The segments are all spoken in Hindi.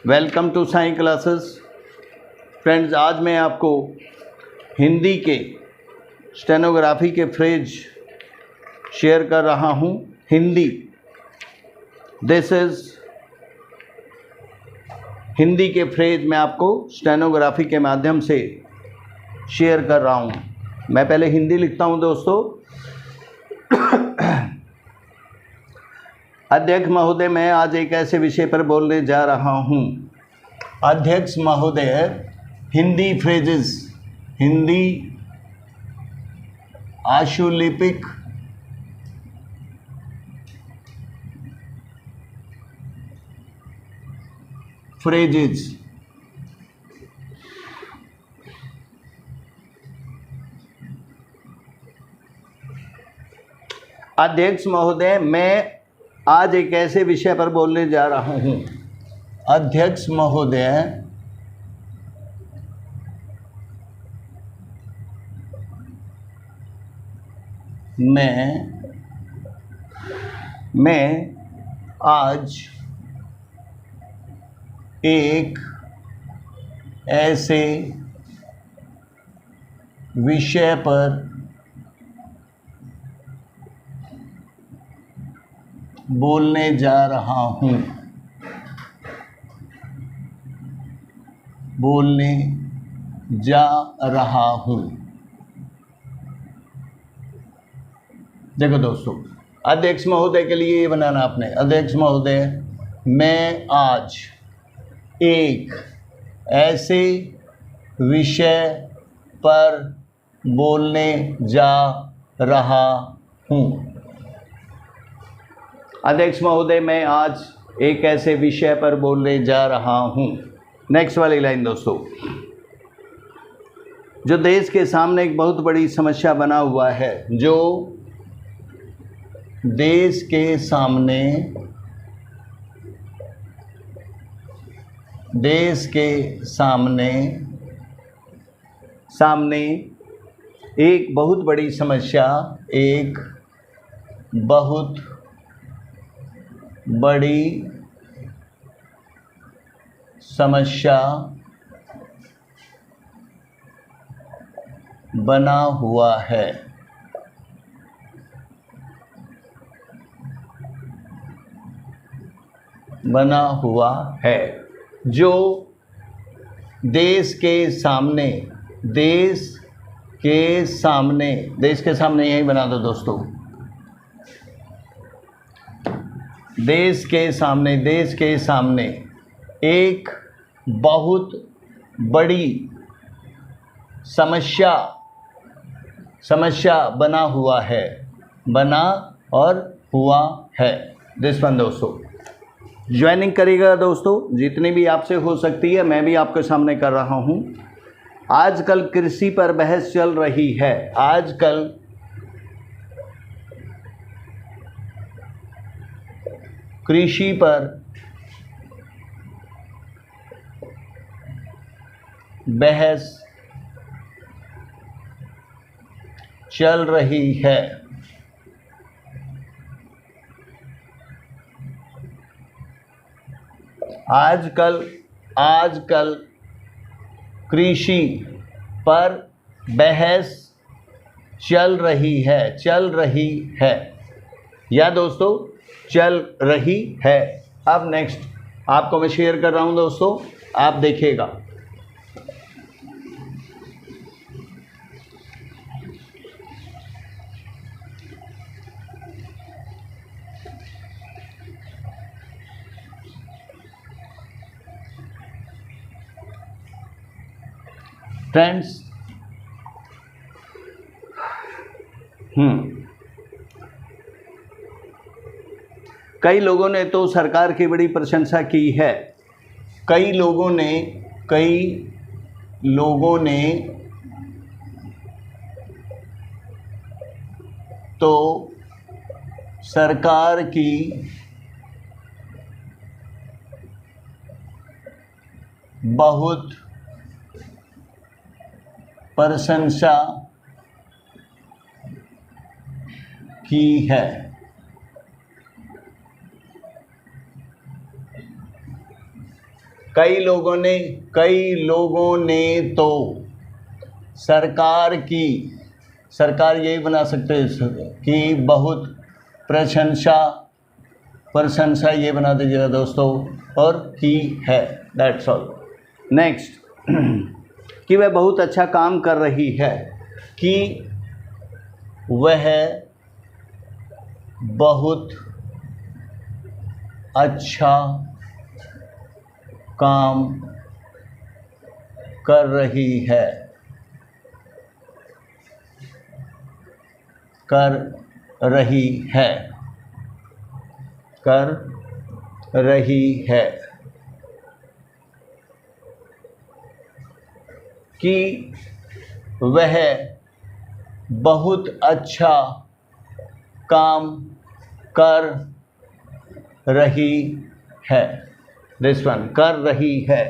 Welcome to Sai classes. Friends, आज मैं आपको हिंदी के स्टेनोग्राफी के फ्रेज शेयर कर रहा हूँ। हिंदी, दिस इज़ हिंदी के फ्रेज मैं आपको स्टेनोग्राफी के माध्यम से शेयर कर रहा हूँ। मैं पहले हिंदी लिखता हूँ दोस्तों। अध्यक्ष महोदय, मैं आज एक ऐसे विषय पर बोलने जा रहा हूँ। अध्यक्ष महोदय, हिंदी फ्रेजेस, हिंदी आशुलिपिक फ्रेजेस। अध्यक्ष महोदय, मैं आज एक ऐसे विषय पर बोलने जा रहा हूँ। अध्यक्ष महोदय, मैं आज एक ऐसे विषय पर बोलने जा रहा हूँ। बोलने जा रहा हूँ। देखो दोस्तों, अध्यक्ष महोदय के लिए ये बनाना आपने। अध्यक्ष महोदय, मैं आज एक ऐसे विषय पर बोलने जा रहा हूँ। अध्यक्ष महोदय, मैं आज एक ऐसे विषय पर बोलने जा रहा हूँ। नेक्स्ट वाली लाइन दोस्तों, जो देश के सामने एक बहुत बड़ी समस्या बना हुआ है, जो देश के सामने एक बहुत बड़ी समस्या, एक बहुत बड़ी समस्या बना हुआ है। जो देश के सामने यही बना दो दोस्तों। देश के सामने एक बहुत बड़ी समस्या बना और हुआ है। दिस वन दोस्तों, ज्वाइनिंग करिएगा दोस्तों, जितनी भी आपसे हो सकती है मैं भी आपके सामने कर रहा हूँ। आजकल कृषि पर बहस चल रही है। आजकल कृषि पर बहस चल रही है। आजकल कृषि पर बहस चल रही है या दोस्तों चल रही है। अब नेक्स्ट आपको मैं शेयर कर रहा हूं दोस्तों, आप देखिएगा। फ्रेंड्स, कई लोगों ने तो सरकार की बड़ी प्रशंसा की है। कई लोगों ने तो सरकार की बहुत प्रशंसा की है। कई लोगों ने तो सरकार की, सरकार यही बना सकते हैं कि बहुत प्रशंसा ये बना दीजिएगा दोस्तों, और की है, दैट्स ऑल। नेक्स्ट कि वह बहुत अच्छा काम कर रही है, कि वह बहुत अच्छा काम कर रही है, कर रही है, कि वह बहुत अच्छा काम कर रही है। दिस वन, कर रही है,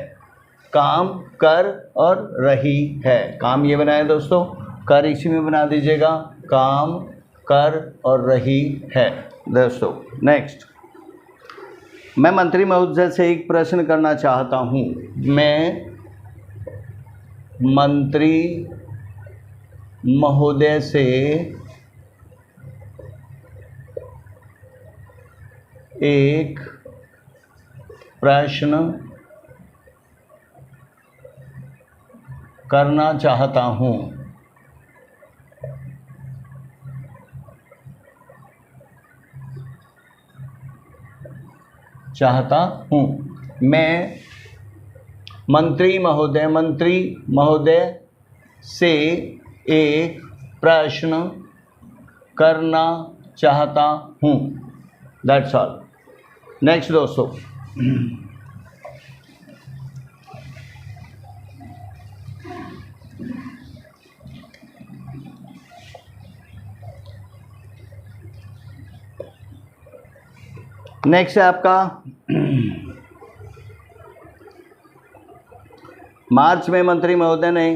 काम कर और रही है, काम ये बनाया दोस्तों, कर इसी में बना दीजिएगा, काम कर और रही है दोस्तों। नेक्स्ट, मैं मंत्री महोदय से एक प्रश्न करना चाहता हूँ। मैं मंत्री महोदय से एक प्रश्न करना चाहता हूँ। मैं मंत्री महोदय से एक प्रश्न करना चाहता हूँ। That's all. नेक्स्ट दोस्तों, नेक्स्ट है आपका मार्च में मंत्री महोदय ने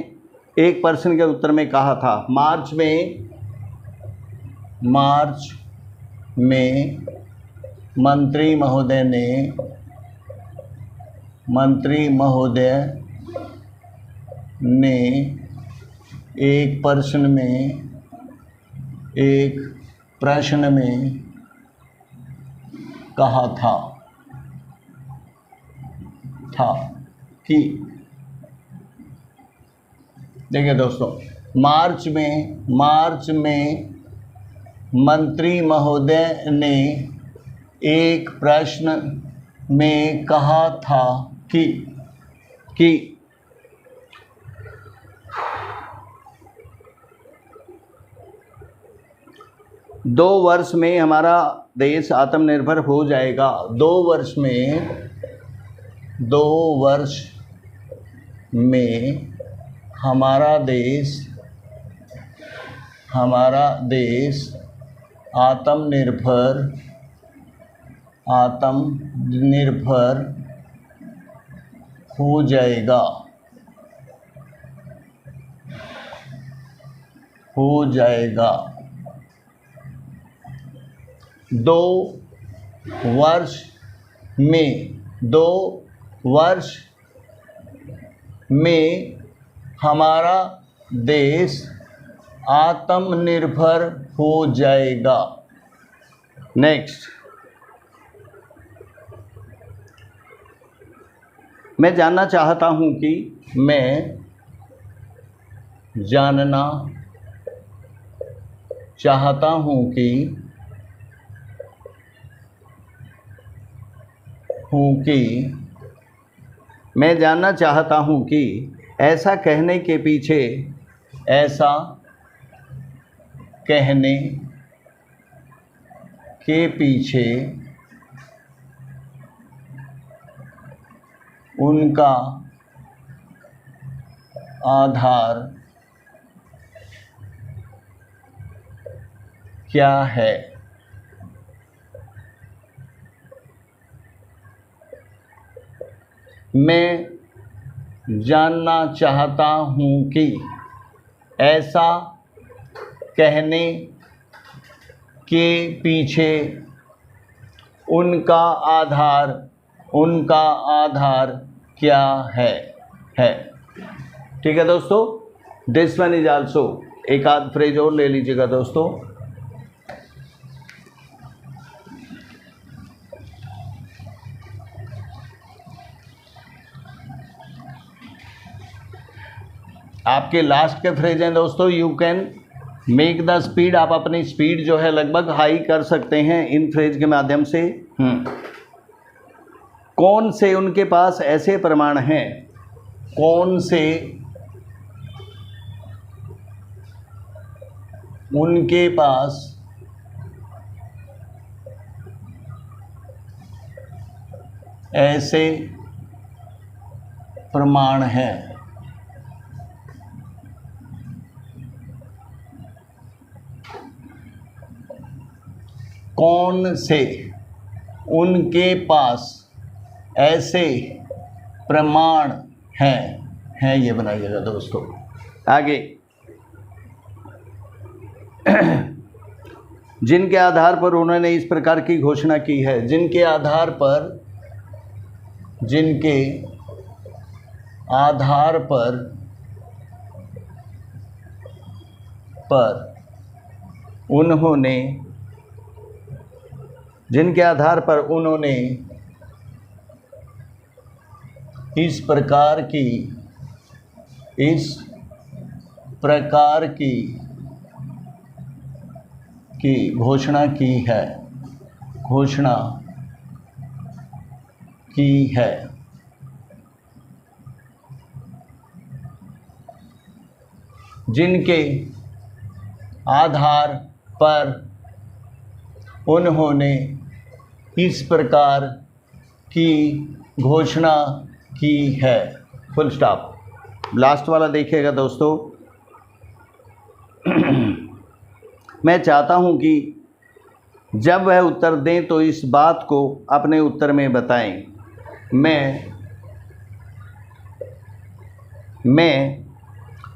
एक प्रश्न के उत्तर में कहा था। मार्च में मंत्री महोदय ने एक प्रश्न में कहा था कि, देखिए दोस्तों, मार्च में मंत्री महोदय ने एक प्रश्न में कहा था कि 2 वर्ष में हमारा देश आत्मनिर्भर हो जाएगा। 2 वर्ष में हमारा देश आत्मनिर्भर हो जाएगा। 2 वर्ष में हमारा देश आत्मनिर्भर हो जाएगा। नेक्स्ट, मैं जानना चाहता हूँ कि ऐसा कहने के पीछे उनका आधार क्या है। मैं जानना चाहता हूँ कि ऐसा कहने के पीछे उनका आधार क्या है। ठीक है दोस्तों, दिस वन इज आल्सो, एक आध फ्रेज और ले लीजिएगा दोस्तों। आपके लास्ट के फ्रेज हैं दोस्तों। You can make the speed, आप अपनी स्पीड जो है लगभग हाई कर सकते हैं इन फ्रेज के माध्यम से। कौन से उनके पास ऐसे प्रमाण हैं, कौन से उनके पास ऐसे प्रमाण हैं। कौन से उनके पास ऐसे प्रमाण हैं, ये बनाइएगा दोस्तों। आगे, जिनके आधार पर उन्होंने इस प्रकार की घोषणा की है, जिनके आधार पर उन्होंने इस प्रकार की घोषणा की है। जिनके आधार पर उन्होंने इस प्रकार की घोषणा की है। Full stop. लास्ट वाला देखिएगा दोस्तों। मैं चाहता हूं कि जब वह उत्तर दें तो इस बात को अपने उत्तर में बताएं। मैं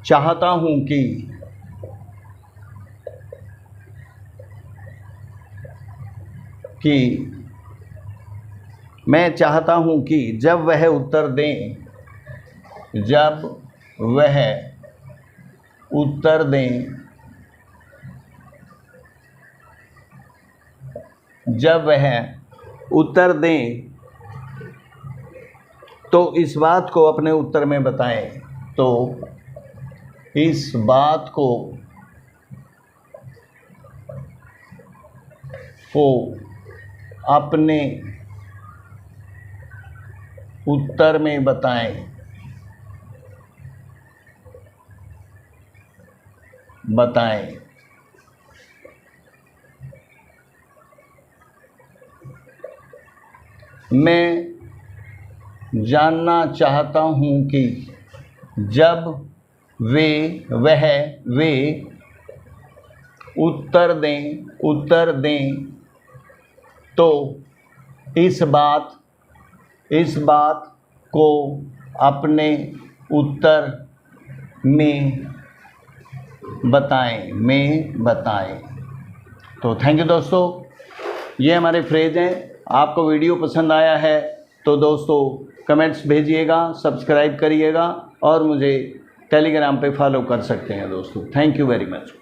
चाहता हूं कि जब वह उत्तर दें, तो इस बात को अपने उत्तर में बताएं। तो इस बात को अपने उत्तर में बताएं। मैं जानना चाहता हूं कि जब वह उत्तर दें तो इस बात को अपने उत्तर में बताएं। तो थैंक यू दोस्तों, ये हमारे फ्रेज हैं। आपको वीडियो पसंद आया है तो दोस्तों कमेंट्स भेजिएगा, सब्सक्राइब करिएगा और मुझे टेलीग्राम पे फॉलो कर सकते हैं दोस्तों। Thank you very much.